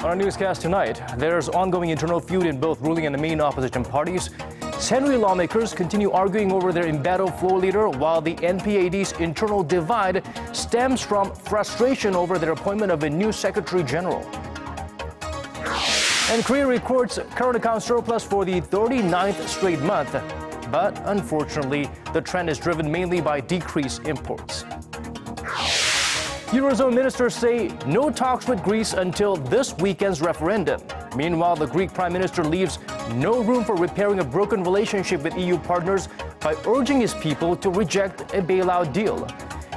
On our newscast tonight, there's ongoing internal feud in both ruling and the main opposition parties. Saenuri lawmakers continue arguing over their embattled floor leader, while the NPAD's internal divide stems from frustration over their appointment of a new Secretary General. And Korea records current account surplus for the 39th straight month. But unfortunately, the trend is driven mainly by decreased imports. Eurozone ministers say no talks with Greece until this weekend's referendum. Meanwhile, the Greek Prime Minister leaves no room for repairing a broken relationship with EU partners by urging his people to reject a bailout deal.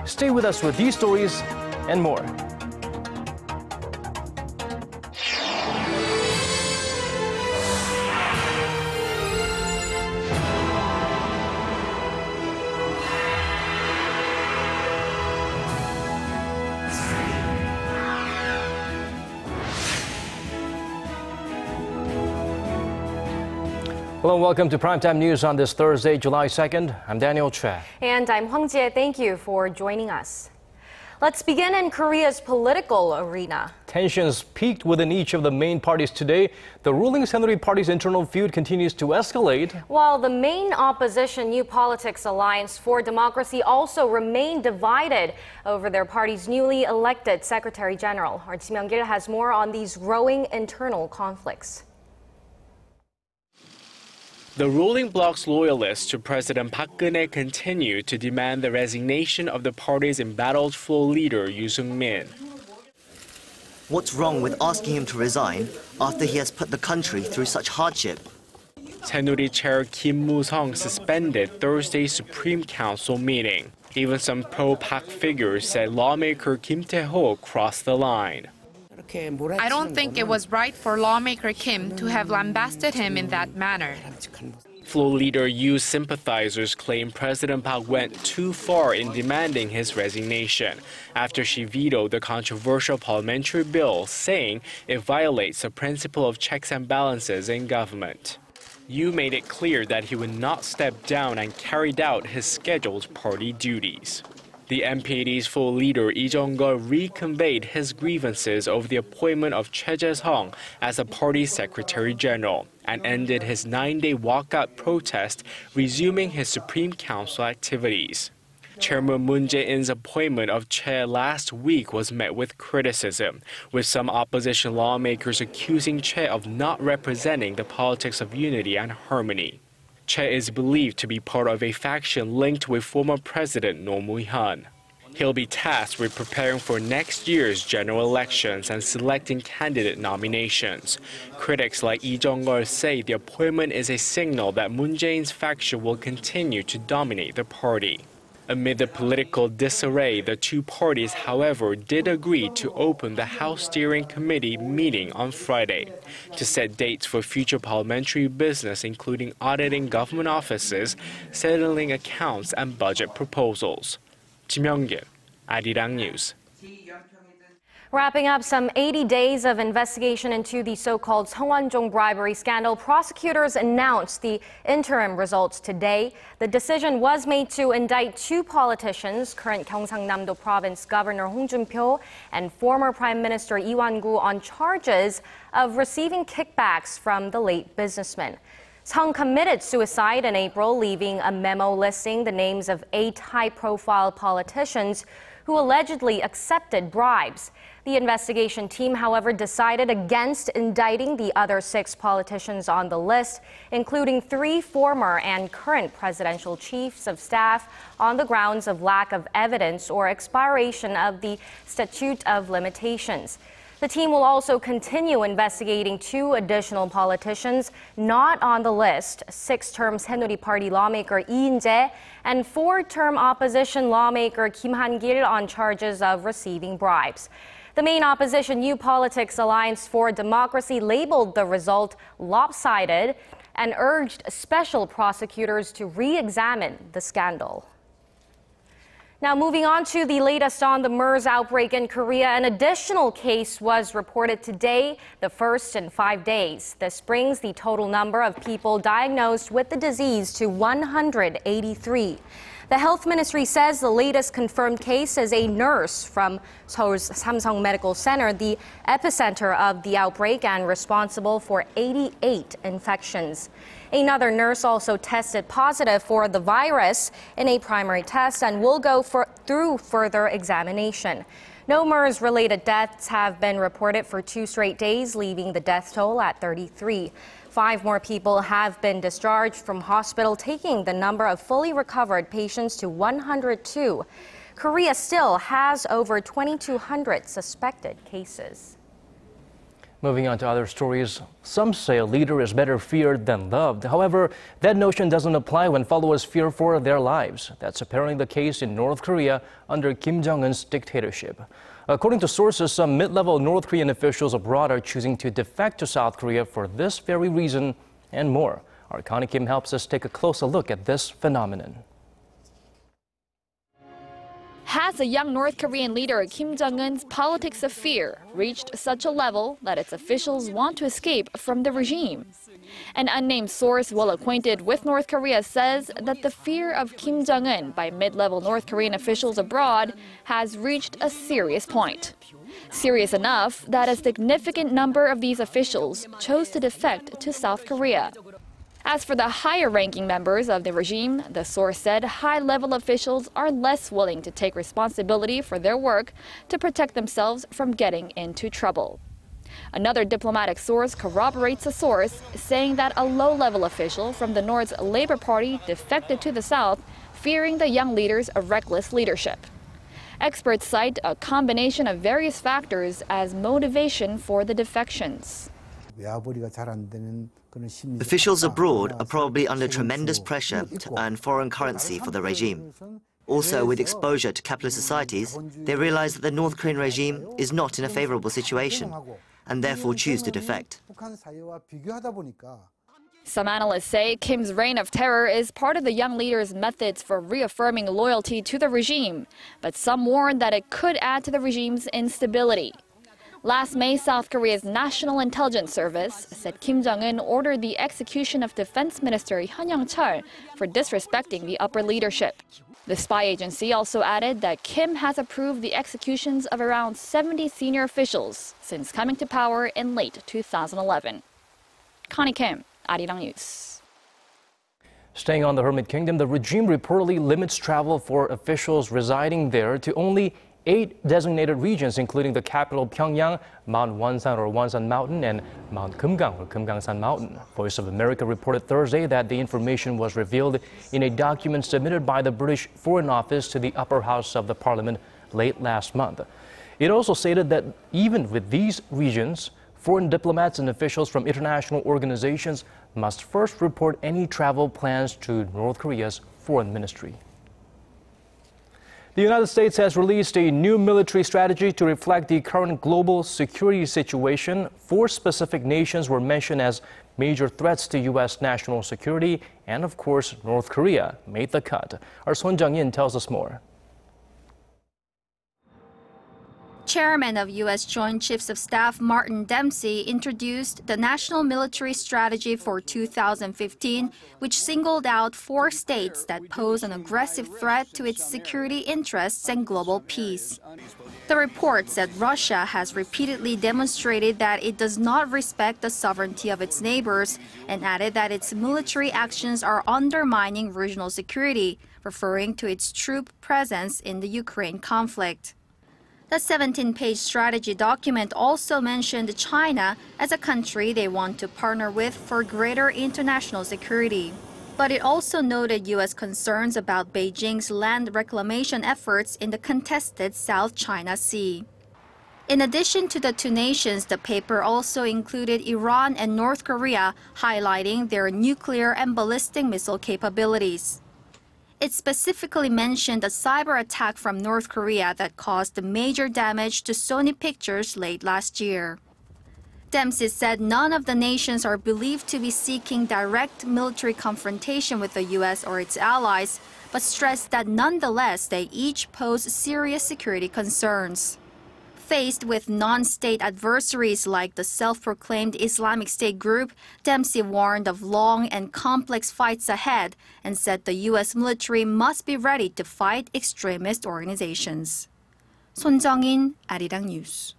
Stay with us with these stories and more. Hello and welcome to Primetime News on this Thursday, July 2nd. I'm Daniel Choy. And I'm Hwang Ji-hye. Thank you for joining us. Let's begin in Korea's political arena. Tensions peaked within each of the main parties today. The ruling Saenuri party's internal feud continues to escalate, while the main opposition New Politics Alliance for Democracy also remain divided over their party's newly elected Secretary General. Our Kim Jongun has more on these growing internal conflicts. The ruling bloc's loyalists to President Park Geun-hye continue to demand the resignation of the party's embattled floor leader, Yoo Seung-min. What's wrong with asking him to resign after he has put the country through such hardship? Saenuri chair Kim Moo-sung suspended Thursday's Supreme Council meeting. Even some pro-Park figures said lawmaker Kim Tae-ho crossed the line. I don't think it was right for lawmaker Kim to have lambasted him in that manner. Floor leader Yoo's sympathizers claim President Park went too far in demanding his resignation after she vetoed the controversial parliamentary bill, saying it violates the principle of checks and balances in government. Yoo made it clear that he would not step down and carried out his scheduled party duties. The NPAD's full leader Lee Jung-gun reconveyed his grievances over the appointment of Choi Jae-sung as the party's Secretary General and ended his 9-day walkout protest, resuming his Supreme Council activities. Chairman Moon Jae-in's appointment of Choi last week was met with criticism, with some opposition lawmakers accusing Choi of not representing the politics of unity and harmony. Choi is believed to be part of a faction linked with former President Roh Moo-hyun. He'll be tasked with preparing for next year's general elections and selecting candidate nominations. Critics like Lee Jung-gun say the appointment is a signal that Moon Jae-in's faction will continue to dominate the party. Amid the political disarray, the two parties, however, did agree to open the House Steering Committee meeting on Friday to set dates for future parliamentary business, including auditing government offices, settling accounts, and budget proposals. Kim Jongun, Arirang News. Wrapping up some 80 days of investigation into the so-called Seongwon-jong bribery scandal, prosecutors announced the interim results today. The decision was made to indict two politicians, current Gyeongsang-namdo Province Governor Hong Joon-pyo and former Prime Minister Lee Wan-gu, on charges of receiving kickbacks from the late businessman. Jung committed suicide in April, leaving a memo listing the names of 8 high-profile politicians who allegedly accepted bribes. The investigation team, however, decided against indicting the other 6 politicians on the list, including 3 former and current presidential chiefs of staff, on the grounds of lack of evidence or expiration of the statute of limitations. The team will also continue investigating 2 additional politicians not on the list, 6-term Saenuri Party lawmaker Lee In-jae and 4-term opposition lawmaker Kim Han-gil, on charges of receiving bribes. The main opposition New Politics Alliance for Democracy labeled the result lopsided and urged special prosecutors to re-examine the scandal. Now, moving on to the latest on the MERS outbreak in Korea, an additional case was reported today, the first in 5 days. This brings the total number of people diagnosed with the disease to 183. The health ministry says the latest confirmed case is a nurse from Seoul's Samsung Medical Center, the epicenter of the outbreak and responsible for 88 infections. Another nurse also tested positive for the virus in a primary test and will go through further examination. No MERS-related deaths have been reported for 2 straight days, leaving the death toll at 33. 5 more people have been discharged from hospital, taking the number of fully recovered patients to 102. Korea still has over 2,200 suspected cases. Moving on to other stories, some say a leader is better feared than loved. However, that notion doesn't apply when followers fear for their lives. That's apparently the case in North Korea under Kim Jongun's dictatorship. According to sources, some mid-level North Korean officials abroad are choosing to defect to South Korea for this very reason and more. Our Connie Kim helps us take a closer look at this phenomenon. Has a young North Korean leader Kim Jongun's politics of fear reached such a level that its officials want to escape from the regime? An unnamed source well acquainted with North Korea says that the fear of Kim Jong-un by mid-level North Korean officials abroad has reached a serious point. Serious enough that a significant number of these officials chose to defect to South Korea. As for the higher-ranking members of the regime, the source said high-level officials are less willing to take responsibility for their work to protect themselves from getting into trouble. Another diplomatic source corroborates the source, saying that a low-level official from the North's Labor Party defected to the South, fearing the young leader's reckless leadership. Experts cite a combination of various factors as motivation for the defections. Officials abroad are probably under tremendous pressure to earn foreign currency for the regime. Also, with exposure to capitalist societies, they realize that the North Korean regime is not in a favorable situation and therefore choose to defect. Some analysts say Kim's reign of terror is part of the young leader's methods for reaffirming loyalty to the regime, but some warn that it could add to the regime's instability. Last May, South Korea's National Intelligence Service said Kim Jong-un ordered the execution of Defense Minister Daniel Choy for disrespecting the upper leadership. The spy agency also added that Kim has approved the executions of around 70 senior officials since coming to power in late 2011. Connie Kim, Arirang News. Staying on the Hermit Kingdom, the regime reportedly limits travel for officials residing there to only 8 designated regions, including the capital Pyongyang, Mount Wonsan or Wonsan Mountain, and Mount Kumgang or Kumgangsan Mountain. Voice of America reported Thursday that the information was revealed in a document submitted by the British Foreign Office to the upper house of the parliament late last month. It also stated that even with these regions, foreign diplomats and officials from international organizations must first report any travel plans to North Korea's foreign ministry. The United States has released a new military strategy to reflect the current global security situation. 4 specific nations were mentioned as major threats to U.S. national security, and of course, North Korea made the cut. Our Son Jung-in tells us more. Chairman of U.S. Joint Chiefs of Staff Martin Dempsey introduced the National Military Strategy for 2015, which singled out 4 states that pose an aggressive threat to its security interests and global peace. The report said Russia has repeatedly demonstrated that it does not respect the sovereignty of its neighbors and added that its military actions are undermining regional security, referring to its troop presence in the Ukraine conflict. The 17-page strategy document also mentioned China as a country they want to partner with for greater international security. But it also noted U.S. concerns about Beijing's land reclamation efforts in the contested South China Sea. In addition to the 2 nations, the paper also included Iran and North Korea, highlighting their nuclear and ballistic missile capabilities. It specifically mentioned a cyber attack from North Korea that caused major damage to Sony Pictures late last year. Dempsey said none of the nations are believed to be seeking direct military confrontation with the U.S. or its allies, but stressed that nonetheless they each pose serious security concerns. Faced with non-state adversaries like the self-proclaimed Islamic State group, Dempsey warned of long and complex fights ahead and said the U.S. military must be ready to fight extremist organizations. Son Jung-in, Arirang News.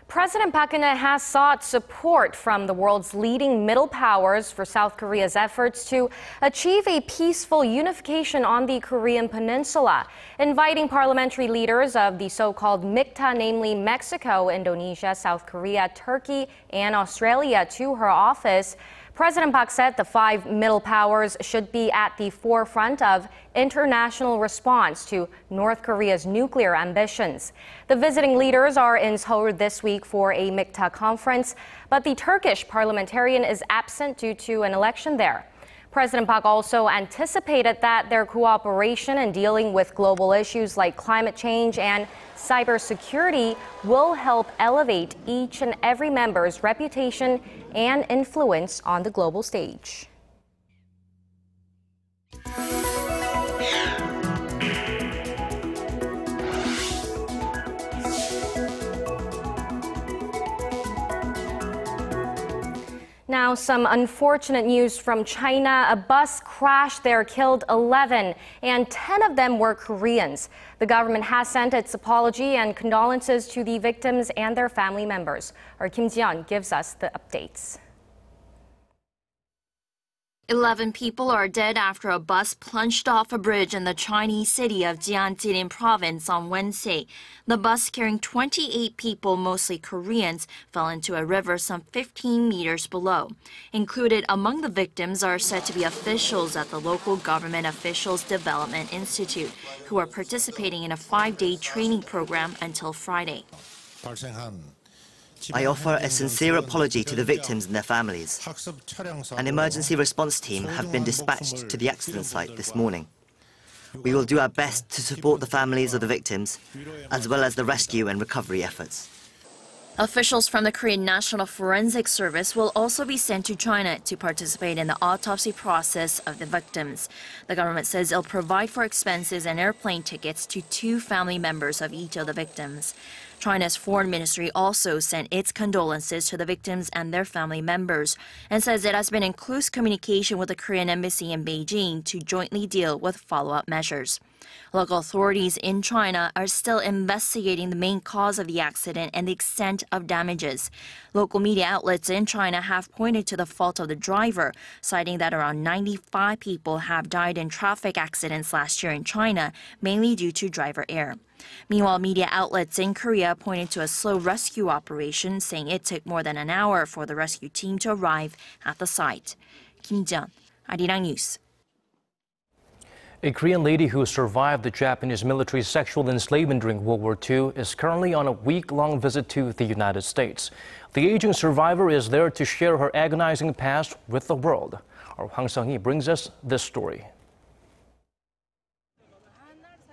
President Park Geun-hye has sought support from the world's leading middle powers for South Korea's efforts to achieve a peaceful unification on the Korean peninsula, inviting parliamentary leaders of the so-called MICTA, namely Mexico, Indonesia, South Korea, Turkey, and Australia, to her office. President Park said the five middle powers should be at the forefront of international response to North Korea's nuclear ambitions. The visiting leaders are in Seoul this week for a MICTA conference, but the Turkish parliamentarian is absent due to an election there. President Park also anticipated that their cooperation in dealing with global issues like climate change and cybersecurity will help elevate each and every member's reputation and influence on the global stage. Now, some unfortunate news from China. A bus crashed there, killed 11, and 10 of them were Koreans. The government has sent its apology and condolences to the victims and their family members. Our Kim Ji-hye gives us the updates. 11 people are dead after a bus plunged off a bridge in the Chinese city of Jiangxi province on Wednesday. The bus carrying 28 people, mostly Koreans, fell into a river some 15 meters below. Included among the victims are said to be officials at the local Government Officials Development Institute, who are participating in a 5-day training program until Friday. I offer a sincere apology to the victims and their families. An emergency response team have been dispatched to the accident site this morning. We will do our best to support the families of the victims, as well as the rescue and recovery efforts. Officials from the Korean National Forensic Service will also be sent to China to participate in the autopsy process of the victims. The government says it'll provide for expenses and airplane tickets to 2 family members of each of the victims. China's foreign ministry also sent its condolences to the victims and their family members and says it has been in close communication with the Korean embassy in Beijing to jointly deal with follow-up measures. Local authorities in China are still investigating the main cause of the accident and the extent of damages. Local media outlets in China have pointed to the fault of the driver, citing that around 95 people have died in traffic accidents last year in China, mainly due to driver error. Meanwhile, media outlets in Korea pointed to a slow rescue operation, saying it took more than an hour for the rescue team to arrive at the site. Kim Jongun, Arirang News. A Korean lady who survived the Japanese military's sexual enslavement during World War II is currently on a week-long visit to the United States. The aging survivor is there to share her agonizing past with the world. Our Hwang Ji-hye brings us this story.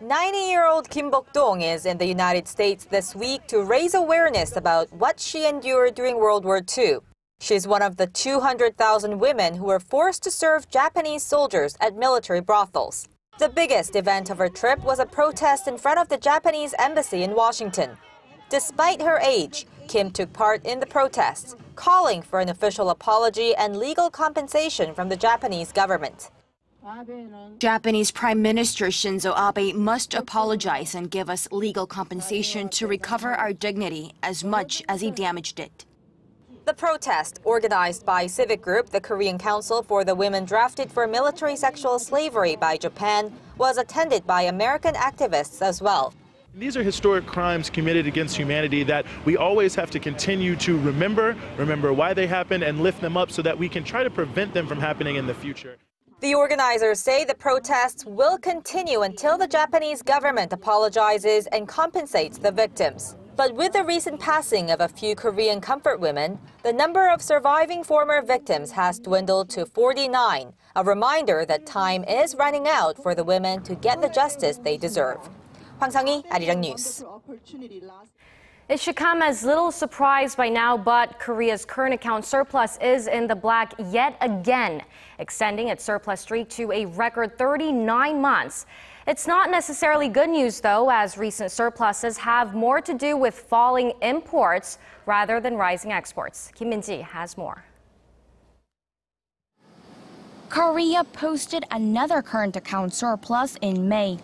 90-year-old Kim Bok-dong is in the United States this week to raise awareness about what she endured during World War II. She's one of the 200,000 women who were forced to serve Japanese soldiers at military brothels. The biggest event of her trip was a protest in front of the Japanese embassy in Washington. Despite her age, Kim took part in the protests, calling for an official apology and legal compensation from the Japanese government. Japanese Prime Minister Shinzo Abe must apologize and give us legal compensation to recover our dignity as much as he damaged it. The protest, organized by civic group the Korean Council for the Women Drafted for Military Sexual Slavery by Japan, was attended by American activists as well. These are historic crimes committed against humanity that we always have to continue to remember why they happened, and lift them up so that we can try to prevent them from happening in the future. The organizers say the protests will continue until the Japanese government apologizes and compensates the victims. But with the recent passing of a few Korean comfort women, the number of surviving former victims has dwindled to 49, a reminder that time is running out for the women to get the justice they deserve. Hwang Ji-hye, Arirang News. It should come as little surprise by now, but Korea's current account surplus is in the black yet again, extending its surplus streak to a record 39 months. It's not necessarily good news, though, as recent surpluses have more to do with falling imports rather than rising exports. Kim Min-ji has more. Korea posted another current account surplus in May.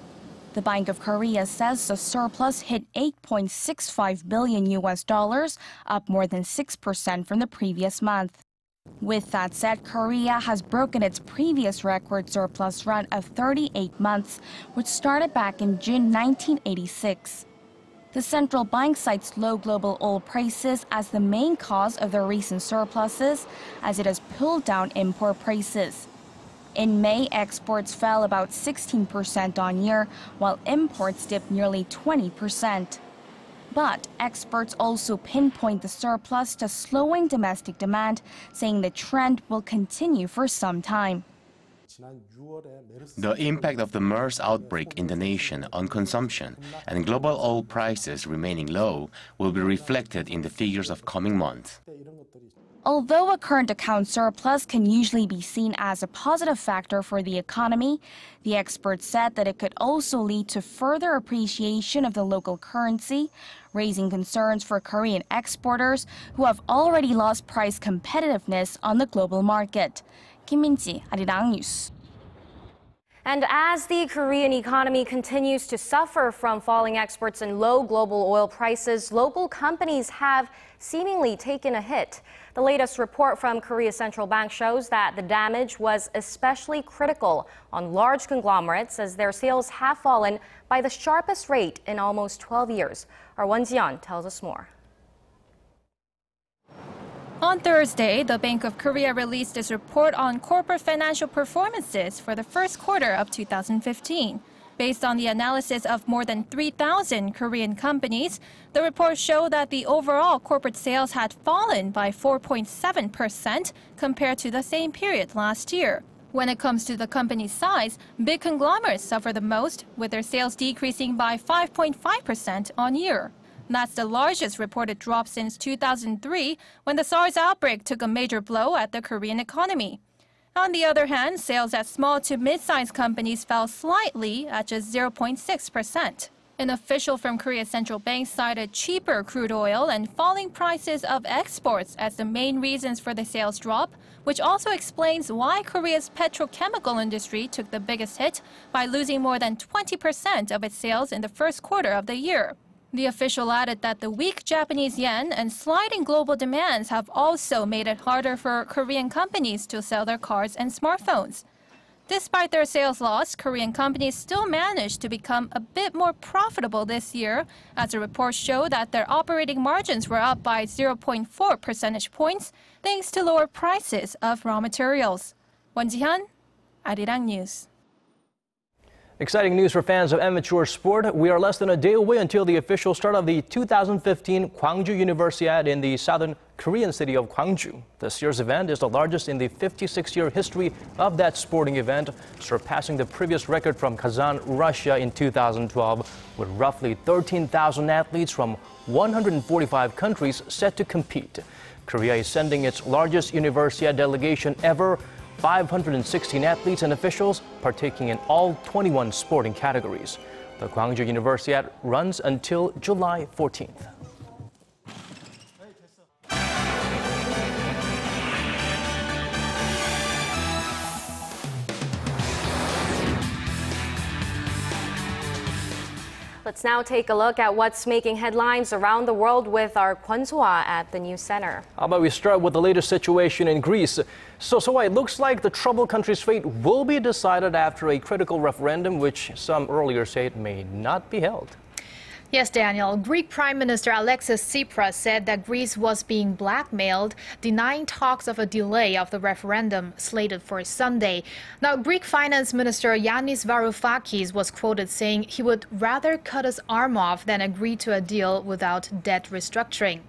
The Bank of Korea says the surplus hit $8.65 billion, up more than 6% from the previous month. With that said, Korea has broken its previous record surplus run of 38 months, which started back in June 1986. The central bank cites low global oil prices as the main cause of the recent surpluses, as it has pulled down import prices. In May, exports fell about 16% on year, while imports dipped nearly 20%. But experts also pinpoint the surplus to slowing domestic demand, saying the trend will continue for some time. The impact of the MERS outbreak in the nation on consumption and global oil prices remaining low will be reflected in the figures of coming months. Although a current account surplus can usually be seen as a positive factor for the economy, the experts said that it could also lead to further appreciation of the local currency, raising concerns for Korean exporters who have already lost price competitiveness on the global market. Kim Min-ji, Arirang News. And as the Korean economy continues to suffer from falling exports and low global oil prices, local companies have seemingly taken a hit. The latest report from Korea's central bank shows that the damage was especially critical on large conglomerates as their sales have fallen by the sharpest rate in almost 12 years. Our Hwang Ji-hye tells us more. On Thursday, the Bank of Korea released its report on corporate financial performances for the first quarter of 2015. Based on the analysis of more than 3,000 Korean companies, the report showed that the overall corporate sales had fallen by 4.7% compared to the same period last year. When it comes to the company's size, big conglomerates suffer the most, with their sales decreasing by 5.5% on year. That's the largest reported drop since 2003, when the SARS outbreak took a major blow at the Korean economy. On the other hand, sales at small to mid-sized companies fell slightly at just 0.6%. An official from Korea's central bank cited cheaper crude oil and falling prices of exports as the main reasons for the sales drop, which also explains why Korea's petrochemical industry took the biggest hit by losing more than 20% of its sales in the first quarter of the year. The official added that the weak Japanese yen and sliding global demands have also made it harder for Korean companies to sell their cars and smartphones. Despite their sales loss, Korean companies still managed to become a bit more profitable this year, as the reports show that their operating margins were up by 0.4 percentage points thanks to lower prices of raw materials. Hwang Ji-hye, Arirang News. Exciting news for fans of amateur sport. We are less than a day away until the official start of the 2015 Gwangju Universiade in the southern Korean city of Gwangju. This year's event is the largest in the 56-year history of that sporting event, surpassing the previous record from Kazan, Russia in 2012, with roughly 13,000 athletes from 145 countries set to compete. Korea is sending its largest Universiade delegation ever, 516 athletes and officials partaking in all 21 sporting categories. The Gwangju Universiade runs until July 14th. Let's now take a look at what's making headlines around the world with our Kwon So-ah at the News Center. How about we start with the latest situation in Greece? So it looks like the troubled country's fate will be decided after a critical referendum, which some earlier said may not be held. Yes, Daniel. Greek Prime Minister Alexis Tsipras said that Greece was being blackmailed, denying talks of a delay of the referendum slated for Sunday. Now, Greek Finance Minister Yanis Varoufakis was quoted saying he would rather cut his arm off than agree to a deal without debt restructuring.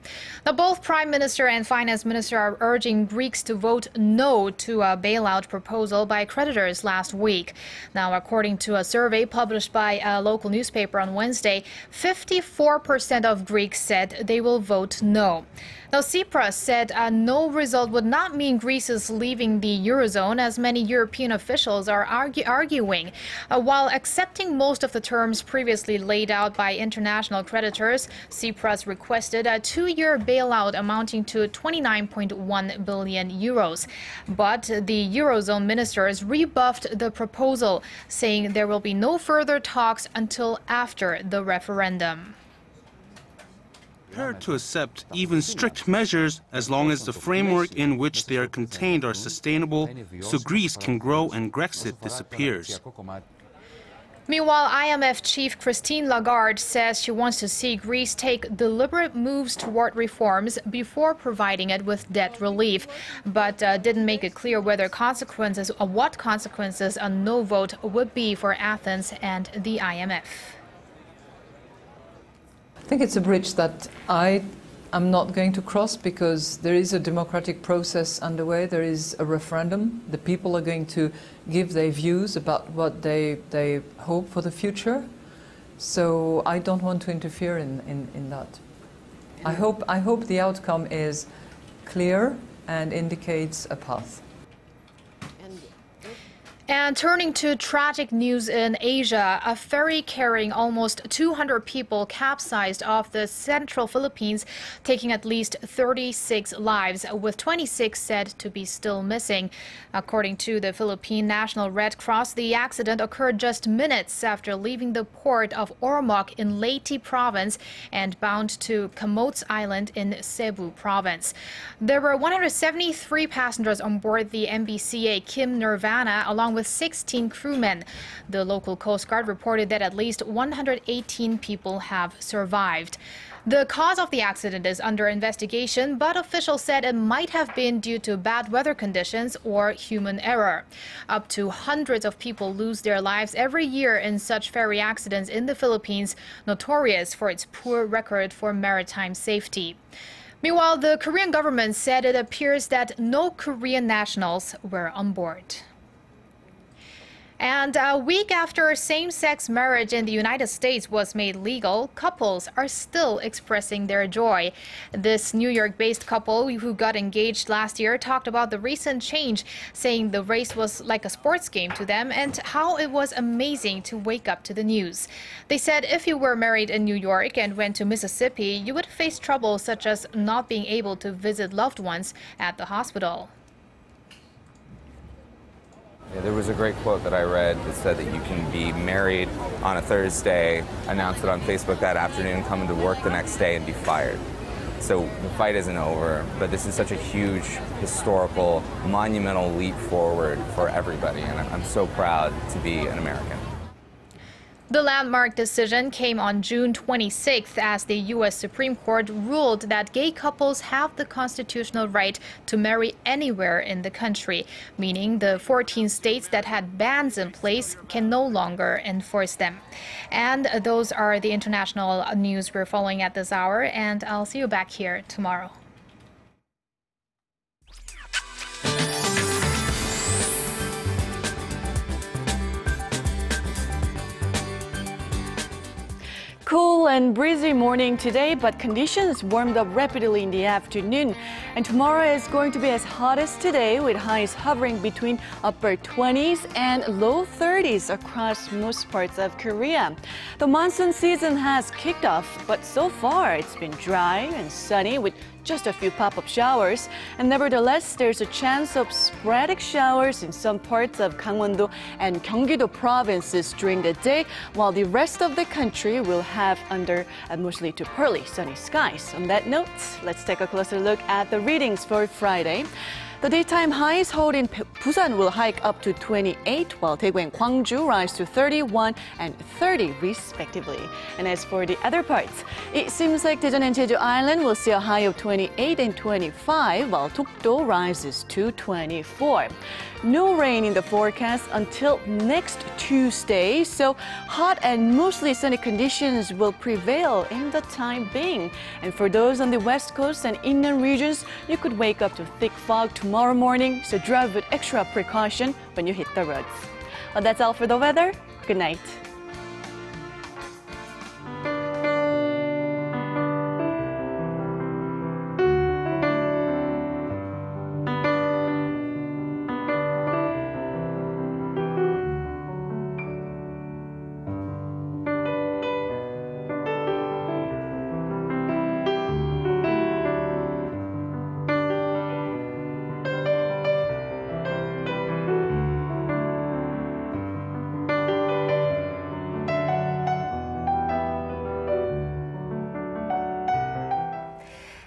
Now, both Prime Minister and Finance Minister are urging Greeks to vote no to a bailout proposal by creditors last week. Now, according to a survey published by a local newspaper on Wednesday, 54% of Greeks said they will vote no. Now, Tsipras said no result would not mean Greece is leaving the Eurozone, as many European officials are arguing. While accepting most of the terms previously laid out by international creditors, Tsipras requested a 2-year bailout amounting to 29.1 billion euros. But the Eurozone ministers rebuffed the proposal, saying there will be no further talks until after the referendum. Prepared to accept even strict measures as long as the framework in which they are contained are sustainable, so Greece can grow and Grexit disappears. Meanwhile, IMF chief Christine Lagarde says she wants to see Greece take deliberate moves toward reforms before providing it with debt relief, but didn't make it clear whether consequences or what consequences a no vote would be for Athens and the IMF. I think it's a bridge that I am not going to cross because there is a democratic process underway. There is a referendum. The people are going to give their views about what they hope for the future. So I don't want to interfere in that. I hope the outcome is clear and indicates a path. And turning to tragic news in Asia, a ferry carrying almost 200 people capsized off the central Philippines, taking at least 36 lives, with 26 said to be still missing. According to the Philippine National Red Cross, the accident occurred just minutes after leaving the port of Ormoc in Leyte province and bound to Camotes Island in Cebu province. There were 173 passengers on board the MBCA Kim Nirvana, along with 16 crewmen. The local Coast Guard reported that at least 118 people have survived. The cause of the accident is under investigation, but officials said it might have been due to bad weather conditions or human error. Up to hundreds of people lose their lives every year in such ferry accidents in the Philippines, notorious for its poor record for maritime safety. Meanwhile, the Korean government said it appears that no Korean nationals were on board. And a week after same-sex marriage in the United States was made legal, couples are still expressing their joy. This New York-based couple who got engaged last year talked about the recent change, saying the race was like a sports game to them and how it was amazing to wake up to the news. They said if you were married in New York and went to Mississippi, you would face trouble such as not being able to visit loved ones at the hospital. Yeah, there was a great quote that I read that said that you can be married on a Thursday, announce it on Facebook that afternoon, come into work the next day and be fired. So the fight isn't over, but this is such a huge, historical, monumental leap forward for everybody, and I'm so proud to be an American. The landmark decision came on June 26th as the U.S. Supreme Court ruled that gay couples have the constitutional right to marry anywhere in the country, meaning the 14 states that had bans in place can no longer enforce them. And those are the international news we're following at this hour, and I'll see you back here tomorrow. Cool and breezy morning today, but conditions warmed up rapidly in the afternoon. And tomorrow is going to be as hot as today, with highs hovering between upper 20s and low 30s across most parts of Korea. The monsoon season has kicked off, but so far it's been dry and sunny with just a few pop-up showers. And nevertheless, there's a chance of sporadic showers in some parts of Gangwon-do and Gyeonggi-do provinces during the day, while the rest of the country will have under mostly to pearly sunny skies. On that note, let's take a closer look at the readings for Friday. The daytime highs hold in Busan will hike up to 28, while Daegu and Gwangju rise to 31 and 30 respectively. And as for the other parts, it seems like Daejeon and Jeju Island will see a high of 28 and 25, while Dokdo rises to 24. No rain in the forecast until next Tuesday, so hot and mostly sunny conditions will prevail in the time being. And for those on the west coast and inland regions, you could wake up to thick fog tomorrow morning, so drive with extra precaution when you hit the roads. Well, that's all for the weather. Good night.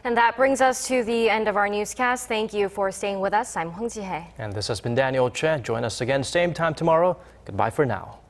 And that brings us to the end of our newscast. Thank you for staying with us. I'm Hwang Ji-hye. And this has been Daniel Choy. Join us again same time tomorrow. Goodbye for now.